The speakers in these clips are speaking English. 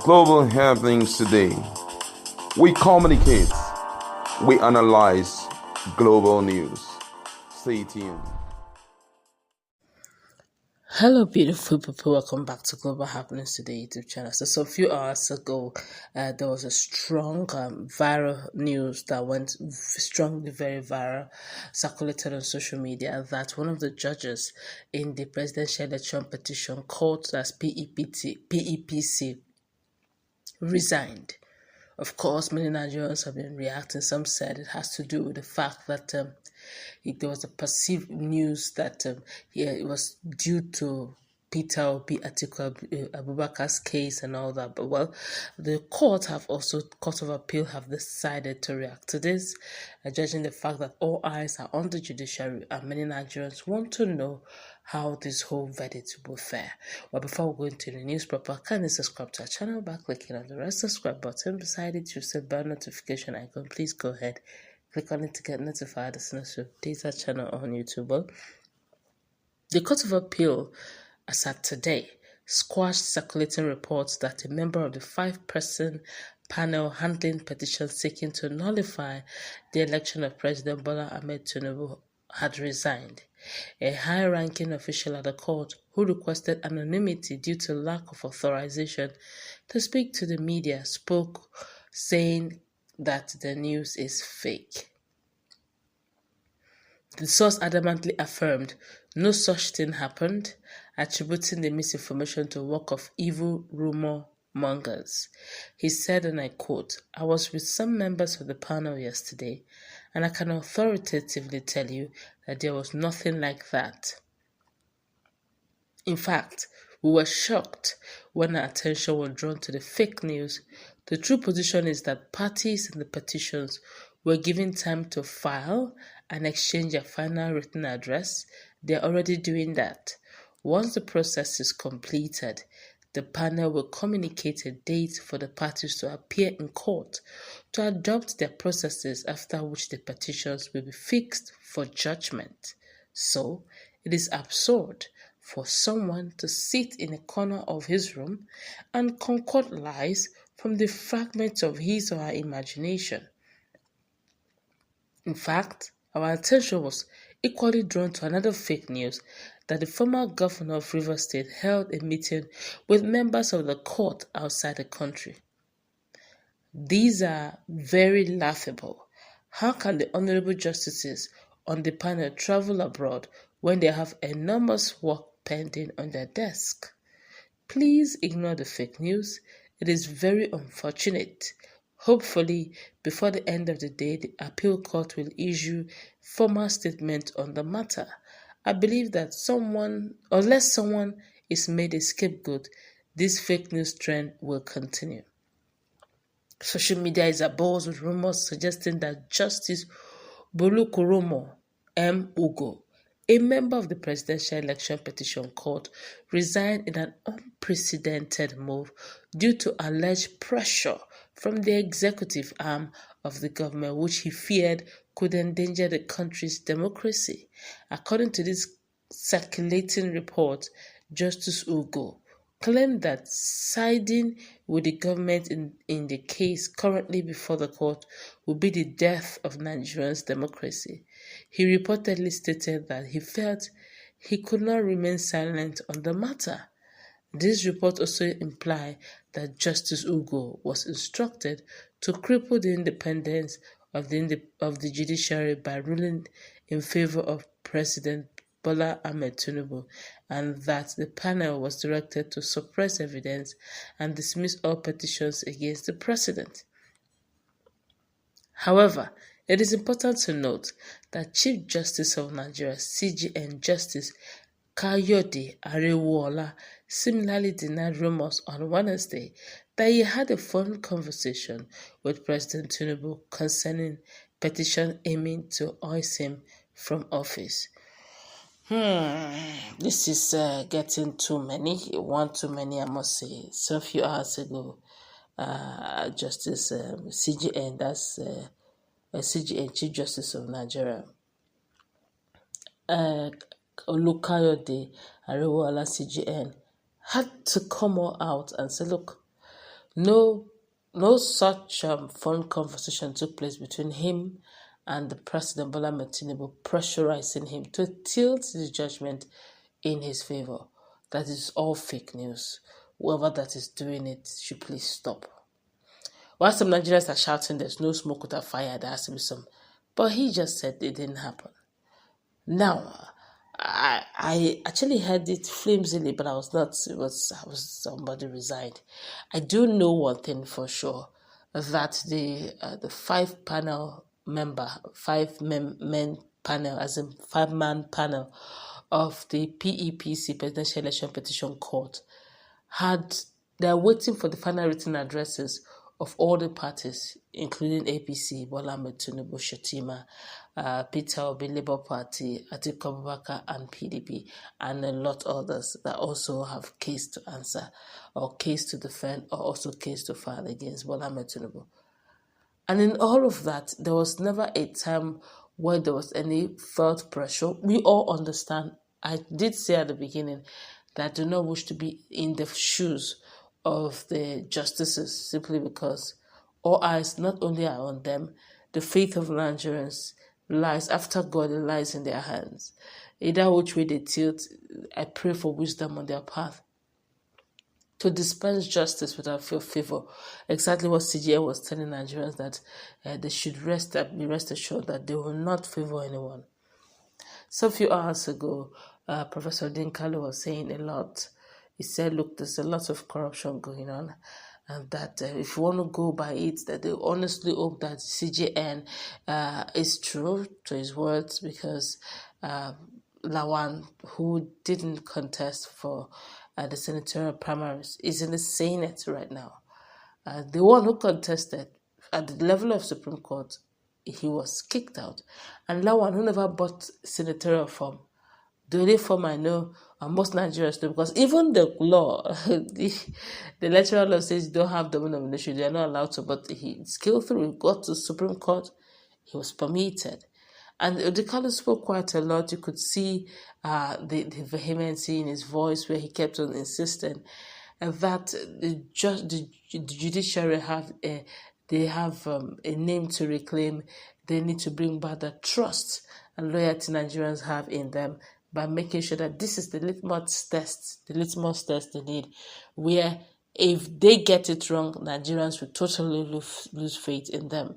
Global happenings today. We communicate, we analyze global news. Stay tuned. Hello, beautiful people. Welcome back to Global Happenings Today YouTube channel. So a few hours ago, there was a strong viral news that went strongly, very viral, circulated on social media that one of the judges in the presidential election petition called as PEPC resigned. Of course, many Nigerians have been reacting. Some said it has to do with the fact that there was a perceived news that it was due to Peter Obi Atiku Abubakar's case and all that. But well, the Court of Appeal have decided to react to this, judging the fact that all eyes are on the judiciary and many Nigerians want to know how this whole verdict will fare. Well, before we go into the news proper, kindly subscribe to our channel by clicking on the red subscribe button beside it. You set bell notification icon. Please go ahead, click on it to get notified as soon as we update our channel on YouTube. Well, the Court of Appeal, as at today, squashed circulating reports that a member of the 5-person panel handling petitions seeking to nullify the election of President Bola Ahmed Tinubu had resigned. A high-ranking official at the court who requested anonymity due to lack of authorization to speak to the media spoke, saying that the news is fake. The source adamantly affirmed no such thing happened, attributing the misinformation to work of evil rumor mongers. He said, and I quote, "I was with some members of the panel yesterday, and I can authoritatively tell you that there was nothing like that. In fact, we were shocked when our attention was drawn to the fake news. The true position is that parties in the petitions were given time to file and exchange their final written address. They're already doing that. Once the process is completed, the panel will communicate a date for the parties to appear in court to adopt their processes, after which the petitions will be fixed for judgment. So, it is absurd for someone to sit in a corner of his room and concoct lies from the fragments of his or her imagination. In fact, our attention was equally drawn to another fake news that the former governor of Rivers State held a meeting with members of the court outside the country. These are very laughable. How can the honorable justices on the panel travel abroad when they have enormous work pending on their desk? Please ignore the fake news. It is very unfortunate. Hopefully, before the end of the day, the appeal court will issue formal statement on the matter. I believe that unless someone is made a scapegoat, this fake news trend will continue. Social media is abuzz with rumors suggesting that Justice Bolukoromo M. Ugo, a member of the Presidential Election Petition Court, resigned in an unprecedented move due to alleged pressure from the executive arm of the government, which he feared could endanger the country's democracy. According to this circulating report, Justice Ugo claimed that siding with the government in the case currently before the court would be the death of Nigeria's democracy. He reportedly stated that he felt he could not remain silent on the matter. This report also implied that Justice Ugo was instructed to cripple the independence of the judiciary by ruling in favor of President Bola Ahmed Tinubu, and that the panel was directed to suppress evidence and dismiss all petitions against the president. However, it is important to note that Chief Justice of Nigeria, CJN Justice Kayode Arewoola, similarly denied rumors on Wednesday that he had a phone conversation with President Tinubu concerning petition aiming to oust him from office. This is getting too many. One too many, I must say. So a few hours ago, Justice CJN, that's CJN, Chief Justice of Nigeria, Olukayode Arewoola CJN, had to come all out and say, look, No, no such phone conversation took place between him and the President Bola Ahmed Tinubu, pressurizing him to tilt the judgment in his favor. That is all fake news. Whoever that is doing it should please stop. While some Nigerians are shouting there's no smoke without fire, there has to be some. But he just said it didn't happen. Now, I actually heard it flimsily, but I was not. I was somebody resigned. I do know one thing for sure, that the five men panel, as in 5-man panel of the PEPC Presidential Election Petition Court, they're waiting for the final written addresses of all the parties, including APC, Bola Ahmed Tinubu, Shettima, Peter Obi, Labour Party, Atiku Abubakar, and PDP, and a lot others that also have case to answer, or case to defend, or also case to file against Bola Ahmed Tinubu. And in all of that, there was never a time where there was any felt pressure. We all understand. I did say at the beginning that I do not wish to be in the shoes of the justices, simply because all eyes not only are on them, the faith of Nigerians lies after God, it lies in their hands. Either which way they tilt, I pray for wisdom on their path to dispense justice without favor. Exactly what CGN was telling Nigerians, that they should be rest assured that they will not favor anyone. So a few hours ago, Professor Dinkalo was saying a lot. He said, look, there's a lot of corruption going on, and that if you want to go by it, that they honestly hope that CJN is true to his words, because Lawan, who didn't contest for the senatorial primaries, is in the Senate right now. The one who contested at the level of Supreme Court, he was kicked out. And Lawan, who never bought senatorial form, the only form I know, and most Nigerians do, because even the law, the electoral law says you don't have double nomination, they're not allowed to, but he scaled through, he got to Supreme Court, he was permitted. And Odikalo spoke quite a lot. You could see the vehemency in his voice, where he kept on insisting that the judiciary have a name to reclaim. They need to bring back the trust and loyalty Nigerians have in them, by making sure that this is the litmus test they need, where if they get it wrong, Nigerians will totally lose faith in them.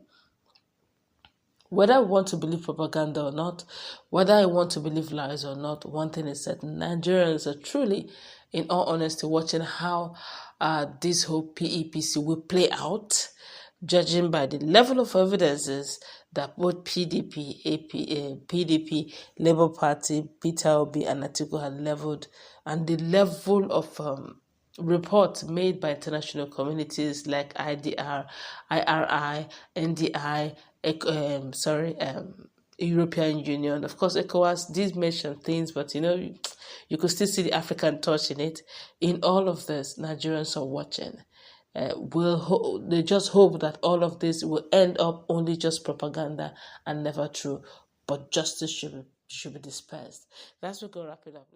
Whether I want to believe propaganda or not, whether I want to believe lies or not, one thing is certain: Nigerians are truly, in all honesty, watching how this whole PEPC will play out, judging by the level of evidences that both PDP, Labour Party, Peter Obi, and Atiku had leveled, and the level of reports made by international communities like IDR, IRI, NDI, European Union. Of course, ECOWAS did mention things, but you could still see the African touch in it. In all of this, Nigerians are watching. They just hope that all of this will end up only just propaganda and never true, but justice should be dispersed. That's what we're going to wrap it up.